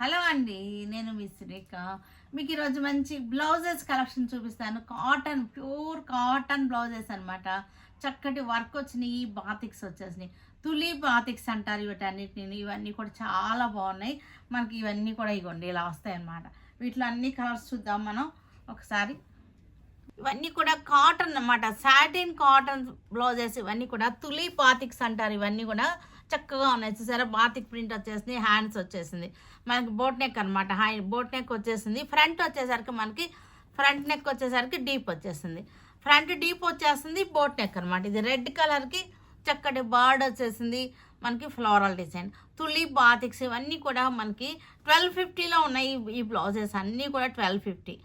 Hello అండి, నేను మీ సురేఖ. మీకు ఈరోజు మంచి బ్లౌజెస్ కలెక్షన్ చూపిస్తాను. కాటన్, ప్యూర్ కాటన్ బ్లౌజెస్ అనమాట. చక్కటి వర్క్ వచ్చినాయి, బాతిక్స్ వచ్చేసినాయి. తులి బాతిక్స్ అంటారు వీటన్నిటిని. ఇవన్నీ కూడా చాలా బాగున్నాయి. మనకి ఇవన్నీ కూడా ఇవ్వండి ఇలా వస్తాయి అన్నమాట. వీటిలో అన్ని కలర్స్ చూద్దాం మనం ఒకసారి. ఇవన్నీ కూడా కాటన్ అన్నమాట, సాటిన్ కాటన్ బ్లౌజెస్. ఇవన్నీ కూడా తులి బాతిక్స్ అంటారు. ఇవన్నీ కూడా చక్కగా ఉన్నాయి. చూసారా, బాతిక్ ప్రింట్ వచ్చేసింది, హ్యాండ్స్ వచ్చేసింది. మనకి బోట్ నెక్ అనమాట. బోట్ నెక్ వచ్చేసింది. ఫ్రంట్ వచ్చేసరికి మనకి ఫ్రంట్ నెక్ వచ్చేసరికి డీప్ వచ్చేసింది. ఫ్రంట్ డీప్ వచ్చేసింది, బోట్ నెక్ అనమాట. ఇది రెడ్ కలర్కి చక్కటి బర్డ్ వచ్చేసింది. మనకి ఫ్లోరల్ డిజైన్ తులి బాతిక్స్. ఇవన్నీ కూడా మనకి 1250లో ఉన్నాయి. ఈ బ్లౌజెస్ అన్నీ కూడా 1250.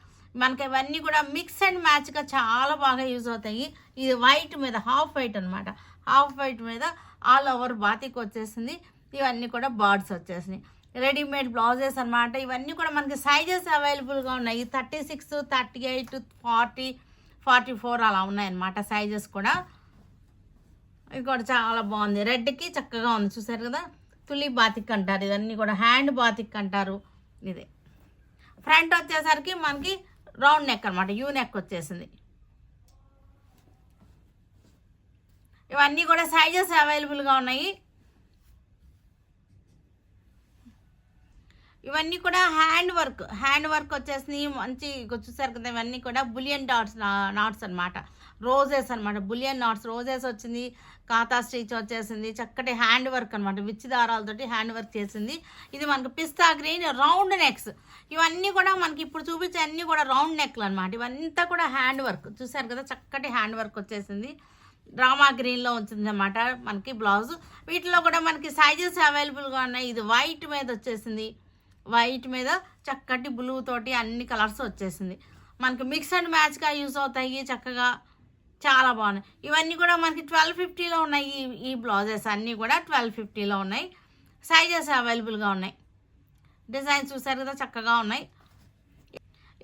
మనకి ఇవన్నీ కూడా మిక్స్ అండ్ మ్యాచ్గా చాలా బాగా యూజ్ అవుతాయి. ఇది వైట్ మీద హాఫ్ వైట్ అనమాట. హాఫ్ వైట్ మీద ఆల్ ఓవర్ బాతిక్ వచ్చేసింది. ఇవన్నీ కూడా బర్డ్స్ వచ్చేసినాయి. రెడీమేడ్ బ్లౌజెస్ అనమాట. ఇవన్నీ కూడా మనకి సైజెస్ అవైలబుల్గా ఉన్నాయి. 36, 38, 40, 44 అలా ఉన్నాయన్నమాట సైజెస్ కూడా. ఇది కూడా చాలా బాగుంది. రెడ్కి చక్కగా ఉంది. చూసారు కదా, తులి బాతిక్ అంటారు. ఇవన్నీ కూడా హ్యాండ్ బాతిక్ అంటారు. ఇది ఫ్రంట్ వచ్చేసరికి మనకి రౌండ్ నెక్ అనమాట, యూ నెక్ వచ్చేసింది. ఇవన్నీ కూడా సైజెస్ అవైలబుల్గా ఉన్నాయి. ఇవన్నీ కూడా హ్యాండ్ వర్క్ వచ్చేసింది. మంచి చూసారు కదా, ఇవన్నీ కూడా బులియన్ నాట్స్ అనమాట. రోజెస్ అనమాట, బులియన్ నాట్స్ రోజెస్ వచ్చింది. కాతా స్టిచ్ వచ్చేసింది. చక్కటి హ్యాండ్ వర్క్ అనమాట, విచ్చి దారాలతోటి హ్యాండ్ వర్క్ చేసింది. ఇది మనకి పిస్తా గ్రీన్ రౌండ్ నెక్స్. ఇవన్నీ కూడా మనకి ఇప్పుడు చూపించే అన్నీ కూడా రౌండ్ నెక్లు అనమాట. ఇవంతా కూడా హ్యాండ్ వర్క్. చూసారు కదా, చక్కటి హ్యాండ్ వర్క్ వచ్చేసింది. డ్రామా గ్రీన్లో వచ్చింది అనమాట మనకి బ్లౌజ్. వీటిలో కూడా మనకి సైజెస్ అవైలబుల్గా ఉన్నాయి. ఇది వైట్ మీద వచ్చేసింది. వైట్ మీద చక్కటి బ్లూ తోటి అన్ని కలర్స్ వచ్చేసింది. మనకి మిక్స్ అండ్ మ్యాచ్గా యూజ్ అవుతాయి. చక్కగా చాలా బాగున్నాయి. ఇవన్నీ కూడా మనకి 1250లో ఉన్నాయి. ఈ బ్లౌజెస్ అన్నీ కూడా 1250లో ఉన్నాయి. సైజెస్ అవైలబుల్గా ఉన్నాయి. డిజైన్స్ చూసారు కదా, చక్కగా ఉన్నాయి.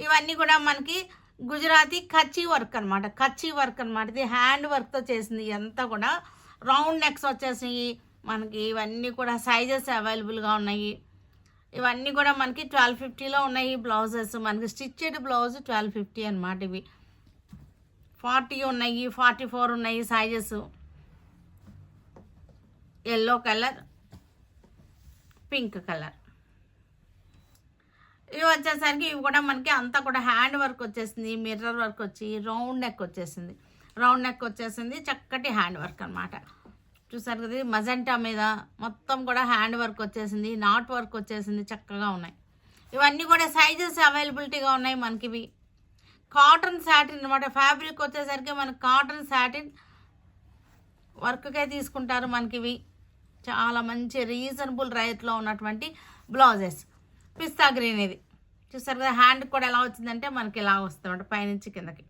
ఇవన్నీ కూడా మనకి గుజరాతీ కచ్చీ వర్క్ అనమాట. ఇది హ్యాండ్ వర్క్తో చేసింది. అంతా కూడా రౌండ్ నెక్స్ వచ్చేసినాయి మనకి. ఇవన్నీ కూడా సైజెస్ అవైలబుల్గా ఉన్నాయి. ఇవన్నీ కూడా మనకి 1250లో ఉన్నాయి బ్లౌజెస్. మనకి స్టిచ్డ్ బ్లౌజ్ 1250 అనమాట. ఇవి 40 ఉన్నాయి, 44 ఉన్నాయి sizes. Yellow colour, pink colour. ఇవి వచ్చేసరికి ఇవి కూడా మనకి అంతా కూడా హ్యాండ్ వర్క్ వచ్చేసింది. మిర్రర్ వర్క్ వచ్చి రౌండ్ నెక్ వచ్చేసింది. చక్కటి హ్యాండ్ వర్క్ అనమాట. చూసారు కదా, మజెంటా మీద మొత్తం కూడా హ్యాండ్ వర్క్ వచ్చేసింది. నాట్ వర్క్ వచ్చేసింది. చక్కగా ఉన్నాయి. ఇవన్నీ కూడా సైజెస్ అవైలబిలిటీగా ఉన్నాయి మనకి. ఇవి కాటన్ సాటిన్ అనమాట. ఫ్యాబ్రిక్ వచ్చేసరికి మనకి కాటన్ సాటిన్ వర్క్కే తీసుకుంటారు మనకి. ఇవి చాలా మంచి రీజనబుల్ రేట్లో ఉన్నటువంటి బ్లౌజెస్. పిస్తా గ్రీన్ ఇది చూసారు కదా, హ్యాండ్ కూడా ఎలా వచ్చిందంటే మనకి ఇలా వస్తుంది పైనుంచి కిందకి.